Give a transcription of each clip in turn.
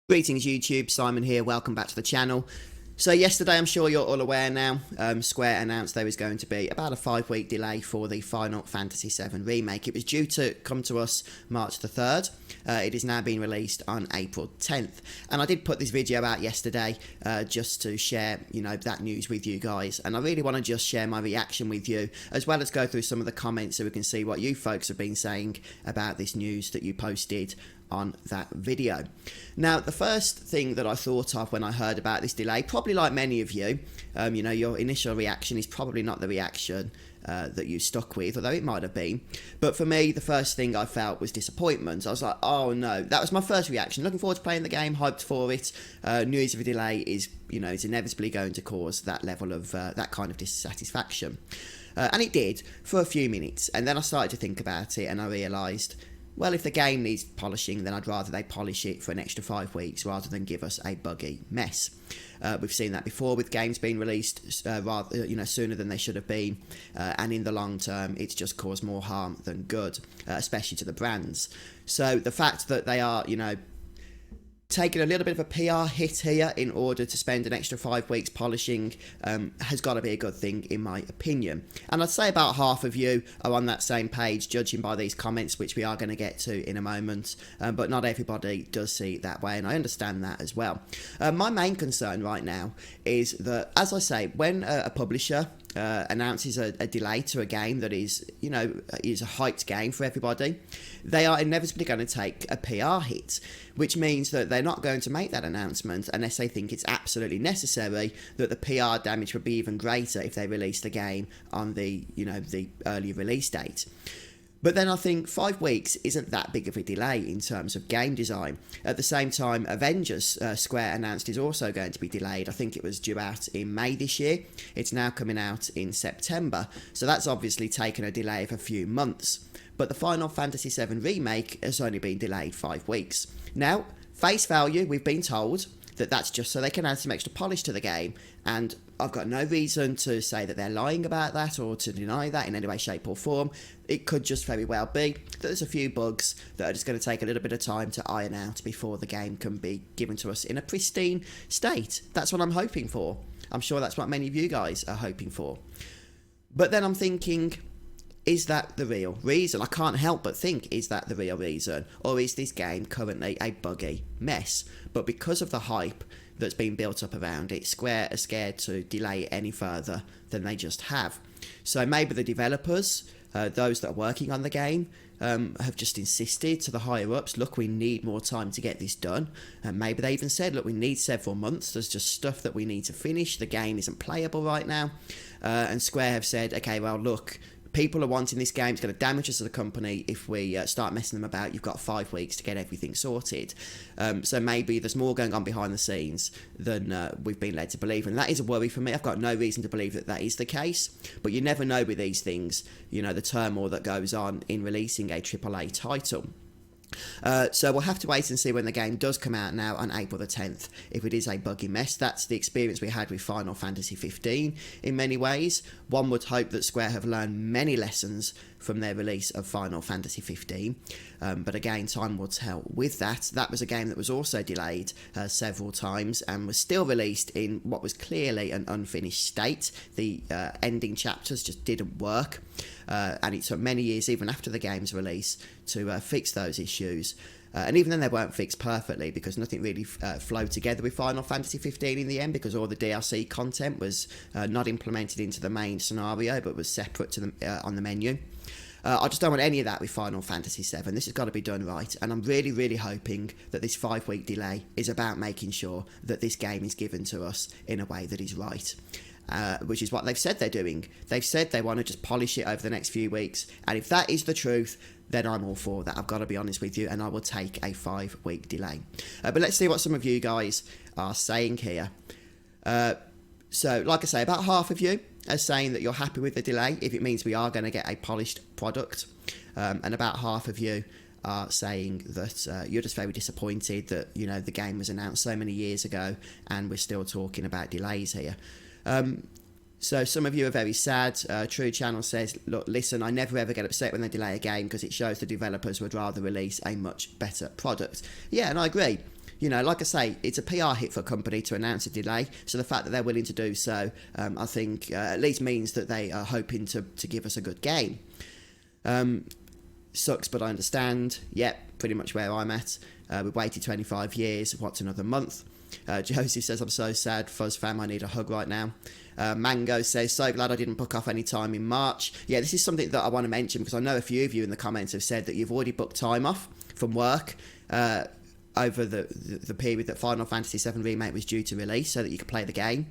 Greetings YouTube, Simon here, welcome back to the channel. So yesterday, I'm sure you're all aware now, Square announced there was going to be about a 5-week delay for the Final Fantasy VII Remake. It was due to come to us March the 3rd, it is now being released on April 10th. And I did put this video out yesterday just to share, that news with you guys. And I really want to just share my reaction with you, as well as go through some of the comments so we can see what you folks have been saying about this news that you posted on that video. Now, the first thing that I thought of when I heard about this delay, probably like many of you, your initial reaction is probably not the reaction that you stuck with, although it might have been. But for me, the first thing I felt was disappointment. I was like, oh no, that was my first reaction. Looking forward to playing the game, hyped for it. News of a delay is, is inevitably going to cause that level of, that kind of dissatisfaction. And it did for a few minutes. And then I started to think about it and I realised, well, if the game needs polishing, then I'd rather they polish it for an extra 5 weeks rather than give us a buggy mess. We've seen that before with games being released rather, sooner than they should have been, and in the long term, it's just caused more harm than good, especially to the brands. So the fact that they are, taking a little bit of a PR hit here in order to spend an extra 5 weeks polishing has got to be a good thing in my opinion. And I'd say about half of you are on that same page, judging by these comments, which we are going to get to in a moment, but not everybody does see it that way, and I understand that as well. My main concern right now is that, as I say, when a publisher announces a delay to a game that is, is a hyped game for everybody, they are inevitably going to take a PR hit, which means that they're not going to make that announcement unless they think it's absolutely necessary, that the PR damage would be even greater if they release the game on the, the early release date. But then I think 5 weeks isn't that big of a delay in terms of game design. At the same time, Avengers, Square announced, is also going to be delayed. I think it was due out in May this year. It's now coming out in September. So that's obviously taken a delay of a few months. But the Final Fantasy VII Remake has only been delayed 5 weeks. Now, face value, we've been told that that's just so they can add some extra polish to the game, and I've got no reason to say that they're lying about that or to deny that in any way, shape or form. It could just very well be that there's a few bugs that are just going to take a little bit of time to iron out before the game can be given to us in a pristine state. That's what I'm hoping for. I'm sure that's what many of you guys are hoping for. But then I'm thinking, is that the real reason? I can't help but think, is that the real reason? Or is this game currently a buggy mess? But because of the hype that's been built up around it, Square are scared to delay it any further than they just have. So maybe the developers, those that are working on the game, have just insisted to the higher ups, look, we need more time to get this done. And maybe they even said, look, we need several months, there's just stuff that we need to finish, the game isn't playable right now. And Square have said, okay, well look, people are wanting this game, it's going to damage us as a company if we start messing them about. You've got 5 weeks to get everything sorted. So maybe there's more going on behind the scenes than we've been led to believe. And that is a worry for me. I've got no reason to believe that that is the case. But you never know with these things, the turmoil that goes on in releasing a AAA title. So we'll have to wait and see when the game does come out now on April the 10th. If it is a buggy mess, that's the experience we had with Final Fantasy 15 in many ways. One would hope that Square have learned many lessons from their release of Final Fantasy 15. But again, time will tell with that. That was a game that was also delayed several times and was still released in what was clearly an unfinished state. The ending chapters just didn't work. And it took many years, even after the game's release, to fix those issues. And even then they weren't fixed perfectly, because nothing really flowed together with Final Fantasy 15 in the end, because all the DLC content was not implemented into the main scenario, but was separate to the, on the menu. I just don't want any of that with Final Fantasy VII. This has got to be done right, and I'm really, really hoping that this 5-week delay is about making sure that this game is given to us in a way that is right. Which is what they've said they're doing. They've said they want to just polish it over the next few weeks, and if that is the truth, then I'm all for that. I've got to be honest with you, and I will take a 5-week delay. But let's see what some of you guys are saying here. So, like I say, about half of you are saying that you're happy with the delay if it means we are going to get a polished product, and about half of you are saying that you're just very disappointed that the game was announced so many years ago and we're still talking about delays here. So some of you are very sad. True Channel says, look, listen, I never ever get upset when they delay a game because it shows the developers would rather release a much better product. Yeah, and I agree. you know, like I say, it's a PR hit for a company to announce a delay. So the fact that they're willing to do so, I think at least means that they are hoping to give us a good game. Sucks, but I understand. Yep, pretty much where I'm at. We've waited 25 years. What's another month? Joseph says, I'm so sad. Fuzz fam, I need a hug right now. Mango says, so glad I didn't book off any time in March. Yeah, this is something that I want to mention because I know a few of you in the comments have said that you've already booked time off from work over the period that Final Fantasy VII Remake was due to release so that you could play the game.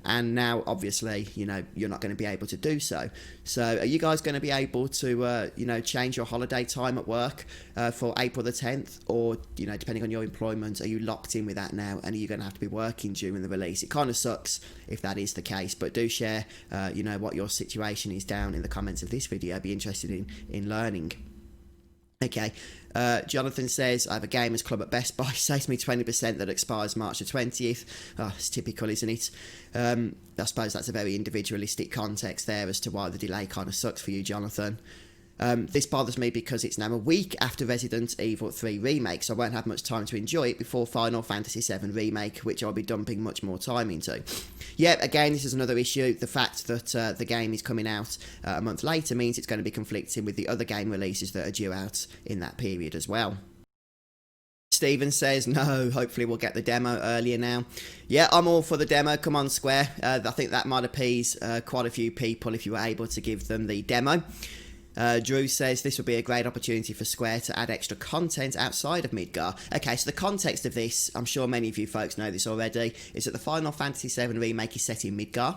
And now, obviously, you know, you're not going to be able to do so. So are you guys going to be able to, you know, change your holiday time at work for April the 10th? Or, you know, depending on your employment, are you locked in with that now? And are you going to have to be working during the release? It kind of sucks if that is the case. But do share, you know, what your situation is down in the comments of this video. I'd be interested in learning. Okay, Jonathan says, I have a gamers club at Best Buy, saves me 20% that expires March the 20th. Oh, it's typical, isn't it? I suppose that's a very individualistic context there as to why the delay kind of sucks for you, Jonathan. This bothers me because it's now a week after Resident Evil 3 Remake, so I won't have much time to enjoy it before Final Fantasy VII Remake, which I'll be dumping much more time into. Yeah, again, this is another issue. The fact that the game is coming out a month later means it's going to be conflicting with the other game releases that are due out in that period as well. Steven says, no, hopefully we'll get the demo earlier now. Yeah, I'm all for the demo. Come on, Square. I think that might appease quite a few people if you were able to give them the demo. Drew says this would be a great opportunity for Square to add extra content outside of Midgar. Okay, so the context of this, I'm sure many of you folks know this already, is that the Final Fantasy VII Remake is set in Midgar.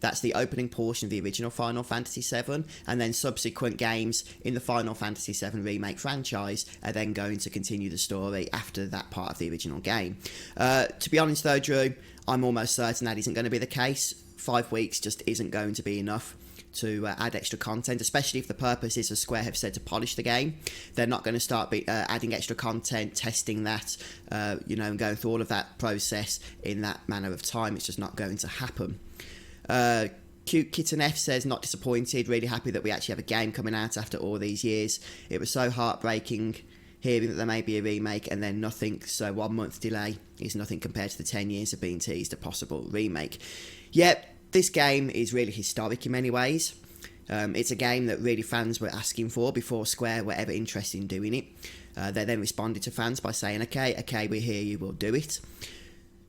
That's the opening portion of the original Final Fantasy VII, and then subsequent games in the Final Fantasy VII Remake franchise are then going to continue the story after that part of the original game. To be honest though, Drew, I'm almost certain that isn't going to be the case. 5 weeks just isn't going to be enough to add extra content, especially if the purpose is, as Square have said, to polish the game. They're not going to start adding extra content, testing that, you know, and going through all of that process in that manner of time. It's just not going to happen. Cute Kitten F says, not disappointed, really happy that we actually have a game coming out after all these years. It was so heartbreaking hearing that there may be a remake and then nothing, so 1 month delay is nothing compared to the 10 years of being teased a possible remake. Yep, this game is really historic in many ways. It's a game that really fans were asking for before Square were ever interested in doing it. They then responded to fans by saying, okay, we hear you, we'll do it.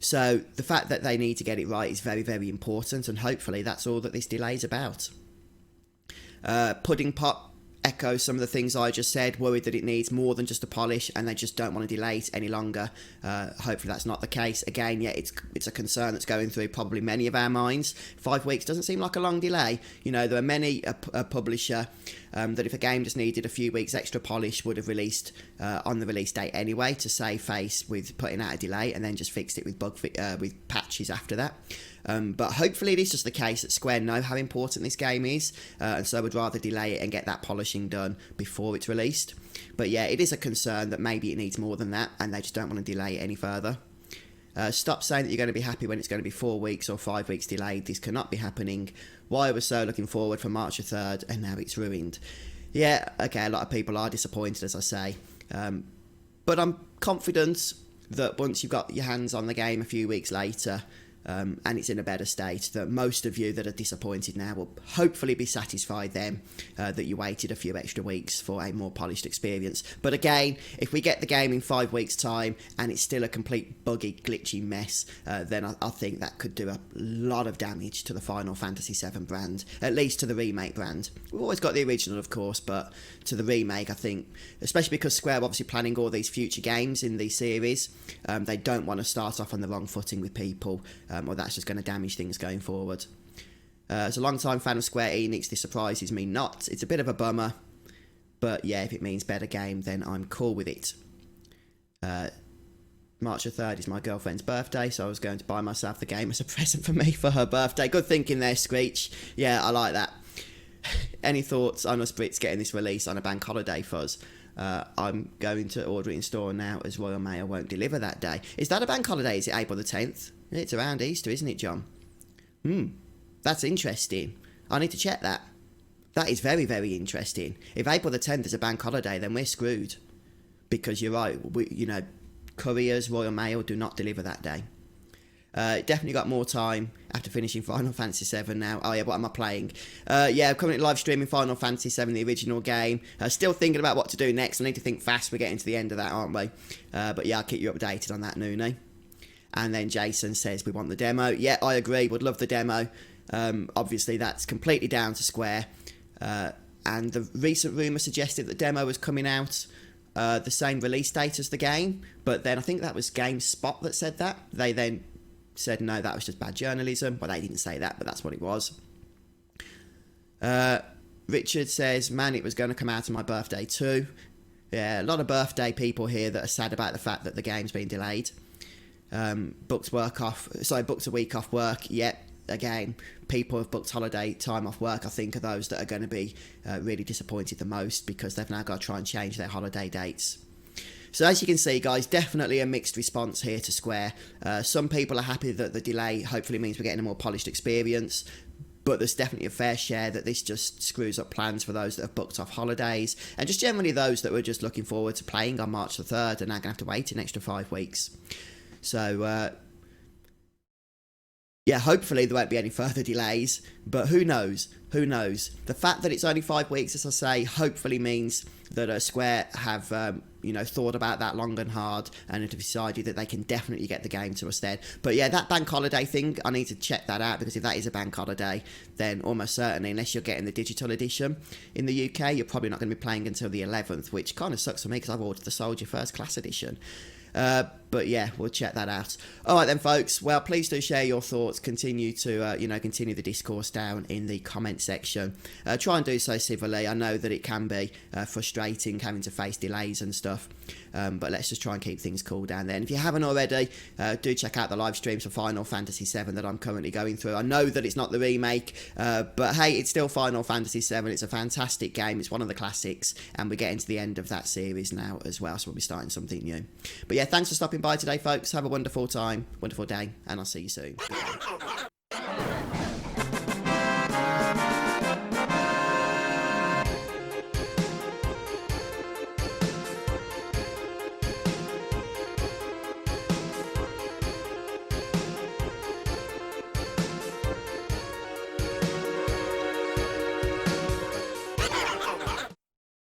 So the fact that they need to get it right is very, very important, and hopefully that's all that this delay is about. Pudding Pot echoes some of the things I just said, worried that it needs more than just a polish and they just don't want to delay it any longer. Hopefully that's not the case. Again, yeah, it's a concern that's going through probably many of our minds. 5 weeks doesn't seem like a long delay. You know, there are many a publisher that if a game just needed a few weeks extra polish would have released on the release date anyway to save face with putting out a delay and then just fixed it with with patches after that. But hopefully it is just the case that Square know how important this game is, and so would rather delay it and get that polishing done before it's released. But yeah, it is a concern that maybe it needs more than that, and they just don't want to delay it any further. Stop saying that you're going to be happy when it's going to be 4 weeks or 5 weeks delayed. This cannot be happening. Why I was so looking forward for March the 3rd, and now it's ruined. Yeah, okay, a lot of people are disappointed, as I say. But I'm confident that once you've got your hands on the game a few weeks later, and it's in a better state, that most of you that are disappointed now will hopefully be satisfied then that you waited a few extra weeks for a more polished experience. But again, if we get the game in 5 weeks time and it's still a complete buggy, glitchy mess, then I think that could do a lot of damage to the Final Fantasy VII brand, at least to the remake brand. We've always got the original, of course, but to the remake, I think, especially because Square are obviously planning all these future games in the series, they don't want to start off on the wrong footing with people, or that's just going to damage things going forward. As a long-time fan of Square Enix, this surprises me not. It's a bit of a bummer, but yeah, if it means better game, then I'm cool with it. March the 3rd is my girlfriend's birthday, so I was going to buy myself the game as a present for me for her birthday. Good thinking there, Screech. Yeah, I like that. Any thoughts on us Brits getting this release on a bank holiday, Fuzz? I'm going to order it in store now, as Royal Mail won't deliver that day. Is that a bank holiday? Is it April the 10th? It's around Easter, isn't it, John? That's interesting. I need to check that. That is very, very interesting. If April the 10th is a bank holiday, then we're screwed. Because you're right, couriers, Royal Mail, do not deliver that day. Definitely got more time after finishing Final Fantasy VII now. Oh yeah, what am I playing? Yeah, I'm currently live streaming Final Fantasy VII, the original game. Still thinking about what to do next. I need to think fast. We're getting to the end of that, aren't we? But yeah, I'll keep you updated on that, Noonie. And then Jason says we want the demo. Yeah, I agree. Would love the demo. Obviously, that's completely down to Square. And the recent rumour suggested that the demo was coming out the same release date as the game. But then I think that was GameSpot that said that. They then said no, that was just bad journalism. Well, they didn't say that, but that's what it was. Richard says, man, it was going to come out on my birthday too. Yeah, a lot of birthday people here that are sad about the fact that the game's been delayed. Booked a week off work. Yep, again, people have booked holiday time off work, I think, are those that are going to be really disappointed the most, because they've now got to try and change their holiday dates. So as you can see, guys, definitely a mixed response here to Square. Some people are happy that the delay hopefully means we're getting a more polished experience, but there's definitely a fair share that this just screws up plans for those that have booked off holidays, and just generally those that were just looking forward to playing on March the 3rd and now going to have to wait an extra 5 weeks. So, yeah, hopefully there won't be any further delays, but who knows? Who knows? The fact that it's only 5 weeks, as I say, hopefully means that Square have, thought about that long and hard and have decided that they can definitely get the game to us then. But yeah, that bank holiday thing, I need to check that out, because if that is a bank holiday, then almost certainly, unless you're getting the digital edition in the UK, you're probably not going to be playing until the 11th, which kind of sucks for me because I've ordered the Soldier First Class edition. But yeah, we'll check that out. All right then, folks. Well, please do share your thoughts. Continue to, continue the discourse down in the comment section. Try and do so civilly. I know that it can be frustrating having to face delays and stuff. But let's just try and keep things cool down there. And if you haven't already, do check out the live streams for Final Fantasy VII that I'm currently going through. I know that it's not the remake, but hey, it's still Final Fantasy VII. It's a fantastic game. It's one of the classics, and we're getting to the end of that series now as well, so we'll be starting something new. But yeah, thanks for stopping by today, folks. Have a wonderful time, wonderful day, and I'll see you soon. Goodbye.